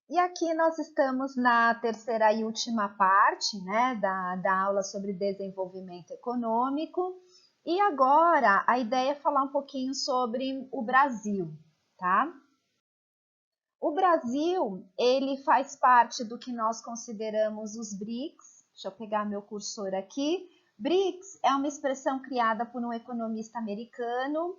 E aqui nós estamos na terceira e última parte, né, da aula sobre desenvolvimento econômico. E agora a ideia é falar um pouquinho sobre o Brasil, tá? O Brasil, ele faz parte do que nós consideramos os BRICS. Deixa eu pegar meu cursor aqui. BRICS é uma expressão criada por um economista americano,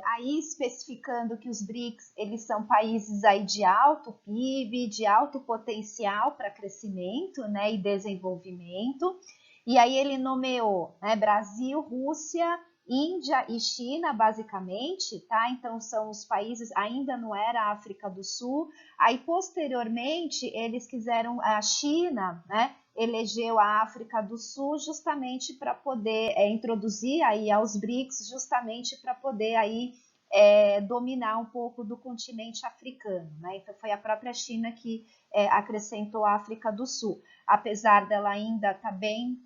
aí especificando que os BRICS eles são países aí de alto PIB, de alto potencial para crescimento, né, e desenvolvimento. E aí ele nomeou, né, Brasil, Rússia, Índia e China, basicamente, tá? Então são os países, ainda não era a África do Sul. Aí posteriormente eles quiseram, a China, né, elegeu a África do Sul justamente para poder introduzir aí aos BRICS, justamente para poder aí dominar um pouco do continente africano, né? Então foi a própria China que acrescentou a África do Sul, apesar dela ainda estar bem,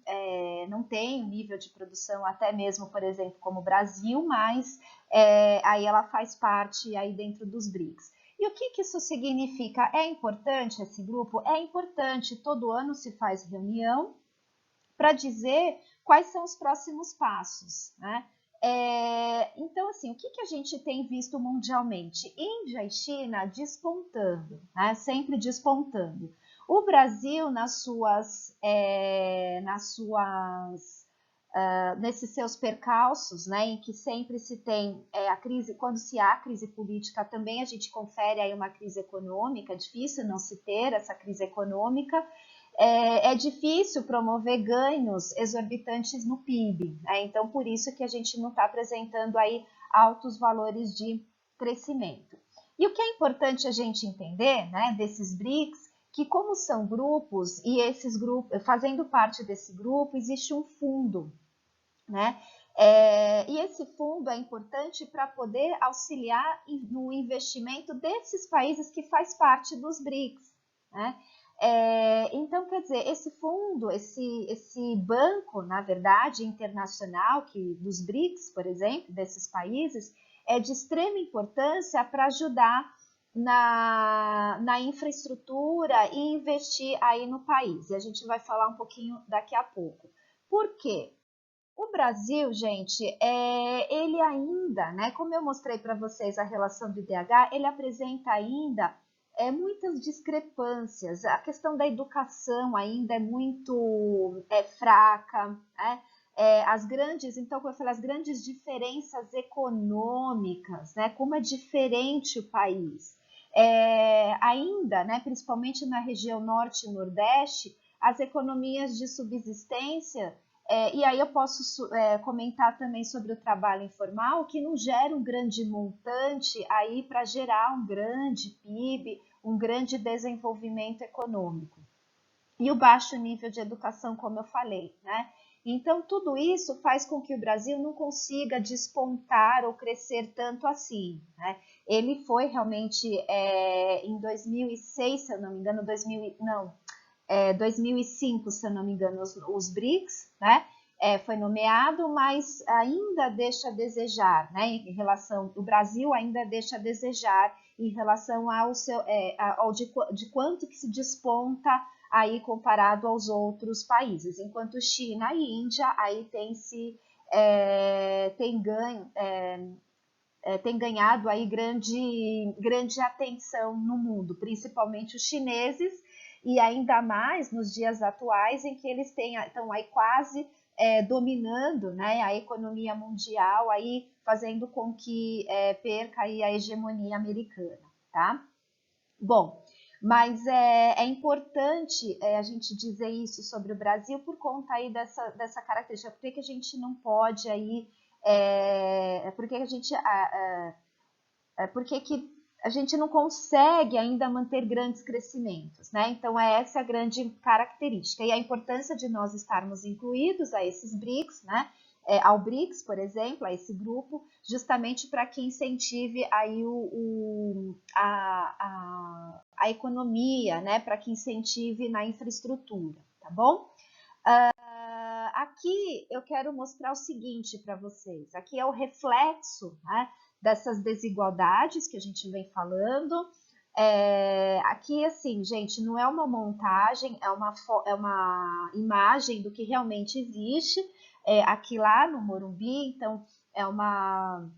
não tem um nível de produção até mesmo, por exemplo, como o Brasil, mas aí ela faz parte aí dentro dos BRICS. E o que isso significa? É importante esse grupo? É importante, todo ano se faz reunião para dizer quais são os próximos passos, né? Então, assim, o que a gente tem visto mundialmente? Índia e China despontando, né? Sempre despontando. O Brasil, nesses seus percalços, né, em que sempre se tem a crise, quando se há crise política, também a gente confere aí uma crise econômica, é difícil não se ter essa crise econômica, é difícil promover ganhos exorbitantes no PIB, né? Então por isso que a gente não está apresentando aí altos valores de crescimento. E o que é importante a gente entender, né, desses BRICS, que como são grupos, e esses grupos, fazendo parte desse grupo, existe um fundo, né? E esse fundo é importante para poder auxiliar no investimento desses países que faz parte dos BRICS, né? Então, quer dizer, esse fundo, esse banco, na verdade, internacional, que dos BRICS, por exemplo, desses países, é de extrema importância para ajudar na infraestrutura e investir aí no país. E a gente vai falar um pouquinho daqui a pouco. Por quê? O Brasil, gente, ele ainda, né, como eu mostrei para vocês a relação do IDH, ele apresenta ainda muitas discrepâncias. A questão da educação ainda é muito fraca, né? Então, como eu falei, as grandes diferenças econômicas, né? Como é diferente o país. Ainda, né, principalmente na região norte e nordeste, as economias de subsistência e aí eu posso comentar também sobre o trabalho informal, que não gera um grande montante aí para gerar um grande PIB, um grande desenvolvimento econômico. E o baixo nível de educação, como eu falei, né? Então, tudo isso faz com que o Brasil não consiga despontar ou crescer tanto assim, né? Ele foi realmente, em 2006, se eu não me engano, 2005, se eu não me engano, os BRICS, né? Foi nomeado, mas ainda deixa a desejar, né? Em relação, o Brasil ainda deixa a desejar em relação de quanto que se desponta aí comparado aos outros países, enquanto China e Índia aí tem ganhado aí grande atenção no mundo, principalmente os chineses, e ainda mais nos dias atuais em que eles estão aí quase dominando, né, a economia mundial, aí fazendo com que perca aí a hegemonia americana, tá? Bom, mas é importante a gente dizer isso sobre o Brasil por conta aí dessa característica. Por que a gente não pode aí, por que a gente porque a gente não consegue ainda manter grandes crescimentos, né? Então, essa é a grande característica. E a importância de nós estarmos incluídos a esses BRICS, né? Ao BRICS, por exemplo, a esse grupo, justamente para que incentive aí a economia, né? Para que incentive na infraestrutura, tá bom? Aqui eu quero mostrar o seguinte para vocês. Aqui é o reflexo, né, dessas desigualdades que a gente vem falando. Aqui, assim, gente, não é uma montagem, é uma imagem do que realmente existe aqui lá no Morumbi. Então, é uma,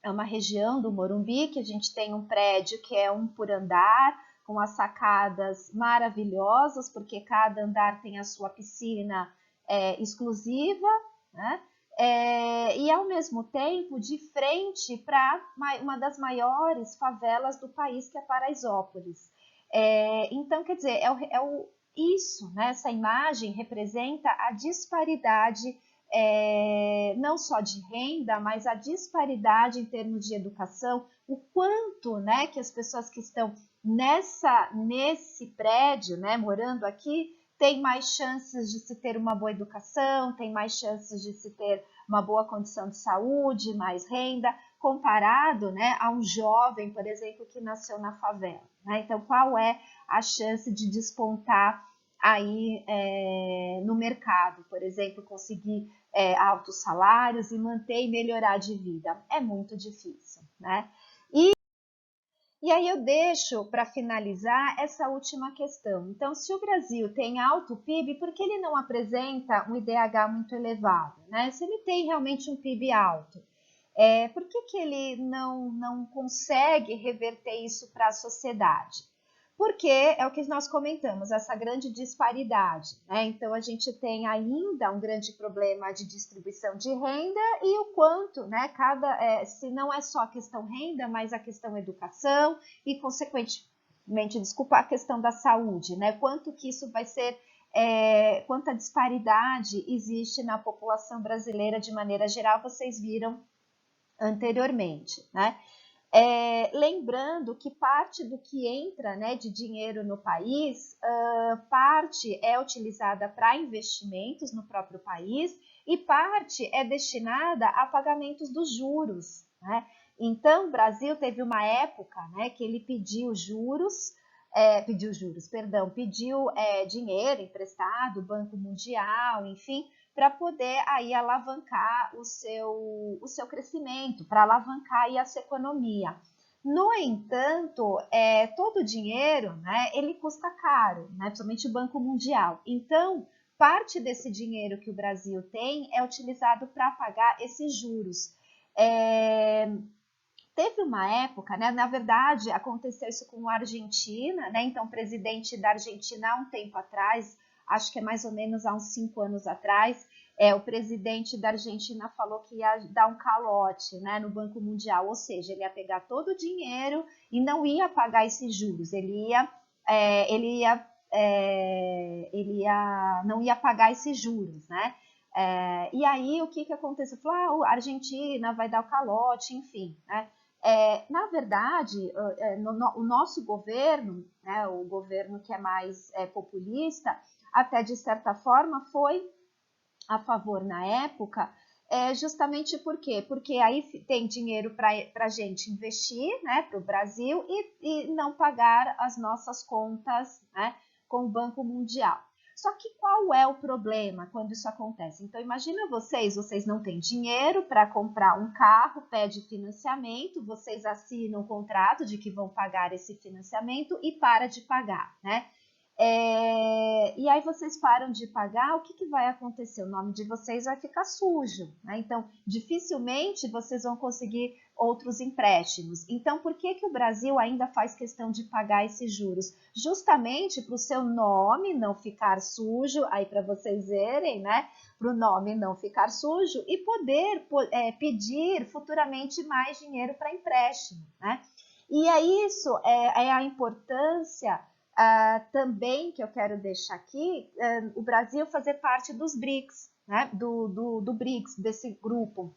é uma região do Morumbi que a gente tem um prédio que é um por andar, com as sacadas maravilhosas, porque cada andar tem a sua piscina exclusiva, né? E ao mesmo tempo de frente para uma das maiores favelas do país, que é Paraisópolis. Então, quer dizer, isso, né, essa imagem representa a disparidade, não só de renda, mas a disparidade em termos de educação, o quanto, né, que as pessoas que estão nesse prédio, né, morando aqui, tem mais chances de se ter uma boa educação, tem mais chances de se ter uma boa condição de saúde, mais renda, comparado, né, a um jovem, por exemplo, que nasceu na favela, né? Então, qual é a chance de despontar aí no mercado, por exemplo, conseguir altos salários e manter e melhorar de vida? É muito difícil, né? E aí eu deixo para finalizar essa última questão. Então, se o Brasil tem alto PIB, por que ele não apresenta um IDH muito elevado, né? Se ele tem realmente um PIB alto, por que ele não consegue reverter isso para a sociedade? Porque é o que nós comentamos, essa grande disparidade, né? Então, a gente tem ainda um grande problema de distribuição de renda e o quanto, né, se não é só a questão renda, mas a questão educação e, consequentemente, desculpa, a questão da saúde, né? Quanto que isso vai ser, quanta disparidade existe na população brasileira de maneira geral, vocês viram anteriormente, né? Lembrando que parte do que entra, né, de dinheiro no país, parte é utilizada para investimentos no próprio país e parte é destinada a pagamentos dos juros, né? Então, o Brasil teve uma época, né, que ele pediu dinheiro emprestado, Banco Mundial, enfim, para poder aí alavancar o seu crescimento, para alavancar aí a sua economia. No entanto, todo o dinheiro, né, ele custa caro, né, principalmente o Banco Mundial. Então, parte desse dinheiro que o Brasil tem é utilizado para pagar esses juros. Teve uma época, né, na verdade, aconteceu isso com a Argentina, né, então o presidente da Argentina, há um tempo atrás, acho que é mais ou menos há uns 5 anos atrás, o presidente da Argentina falou que ia dar um calote, né, no Banco Mundial, ou seja, ele ia pegar todo o dinheiro e não ia pagar esses juros, não ia pagar esses juros, né? E aí o que aconteceu? Falou, a Argentina vai dar o calote, enfim, né? Na verdade, o nosso governo, né, o governo que é mais populista, até de certa forma foi a favor na época, justamente por quê? Porque aí tem dinheiro para a gente investir, né, para o Brasil e não pagar as nossas contas, né, com o Banco Mundial. Só que qual é o problema quando isso acontece? Então, imagina vocês não têm dinheiro para comprar um carro, pede financiamento, vocês assinam um contrato de que vão pagar esse financiamento e para de pagar, né? E aí vocês param de pagar, o que vai acontecer? O nome de vocês vai ficar sujo, né? Então, dificilmente vocês vão conseguir outros empréstimos. Então, por que o Brasil ainda faz questão de pagar esses juros? Justamente para o seu nome não ficar sujo, aí para vocês verem, né? Para o nome não ficar sujo e poder pedir futuramente mais dinheiro para empréstimo, né? E isso é a importância também que eu quero deixar aqui, o Brasil fazer parte dos BRICS, né? do BRICS, desse grupo.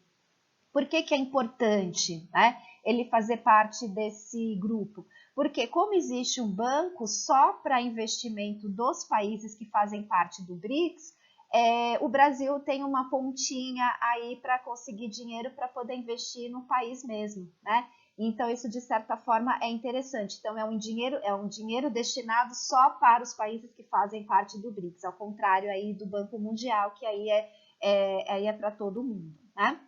Por que é importante, né, ele fazer parte desse grupo? Porque como existe um banco só para investimento dos países que fazem parte do BRICS, o Brasil tem uma pontinha aí para conseguir dinheiro para poder investir no país mesmo, né? Então, isso, de certa forma, é interessante. Então, é um dinheiro destinado só para os países que fazem parte do BRICS, ao contrário aí do Banco Mundial, que aí é para todo mundo, né?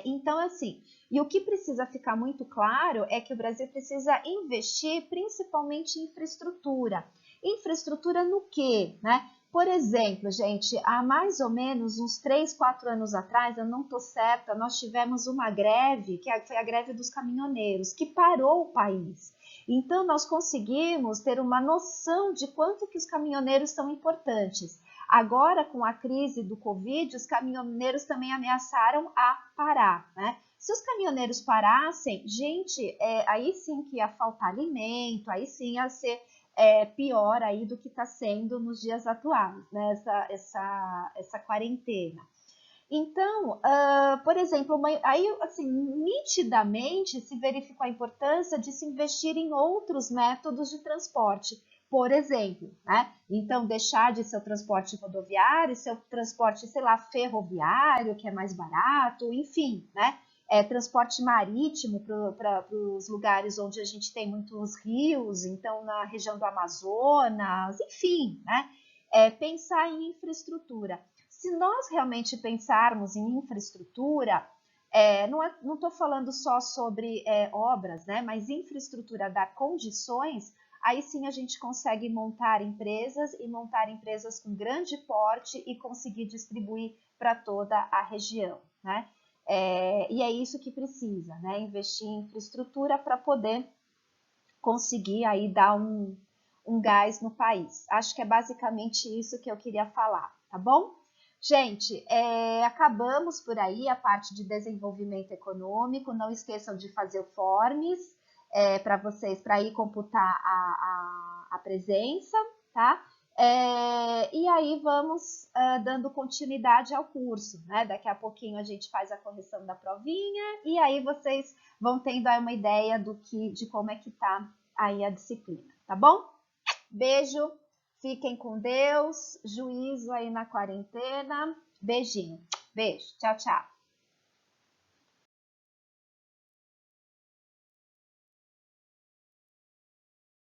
Então, assim, e o que precisa ficar muito claro é que o Brasil precisa investir principalmente em infraestrutura. Infraestrutura no quê, né? Por exemplo, gente, há mais ou menos uns 3, 4 anos atrás, eu não estou certa, nós tivemos uma greve, que foi a greve dos caminhoneiros, que parou o país. Então, nós conseguimos ter uma noção de quanto que os caminhoneiros são importantes. Agora, com a crise do Covid, os caminhoneiros também ameaçaram a parar, né? Se os caminhoneiros parassem, gente, aí sim que ia faltar alimento, aí sim ia ser pior aí do que está sendo nos dias atuais, né? Essa quarentena. Então, por exemplo, aí assim, nitidamente se verificou a importância de se investir em outros métodos de transporte. Por exemplo, né? Então, deixar de ser o transporte rodoviário, ser o transporte, sei lá, ferroviário, que é mais barato, enfim, né? Transporte marítimo para os lugares onde a gente tem muitos rios, então na região do Amazonas, enfim, né? Pensar em infraestrutura. Se nós realmente pensarmos em infraestrutura, não estou falando só sobre obras, né, mas infraestrutura dá condições, aí sim a gente consegue montar empresas e montar empresas com grande porte e conseguir distribuir para toda a região, né? E é isso que precisa, né? Investir em infraestrutura para poder conseguir aí dar um gás no país. Acho que é basicamente isso que eu queria falar, tá bom? Gente, acabamos por aí a parte de desenvolvimento econômico. Não esqueçam de fazer o forms para vocês, para ir computar a presença, tá? E aí vamos dando continuidade ao curso, né? Daqui a pouquinho a gente faz a correção da provinha e aí vocês vão tendo aí uma ideia de como é que tá aí a disciplina, tá bom? Beijo, fiquem com Deus, juízo aí na quarentena. Beijinho, beijo, tchau, tchau.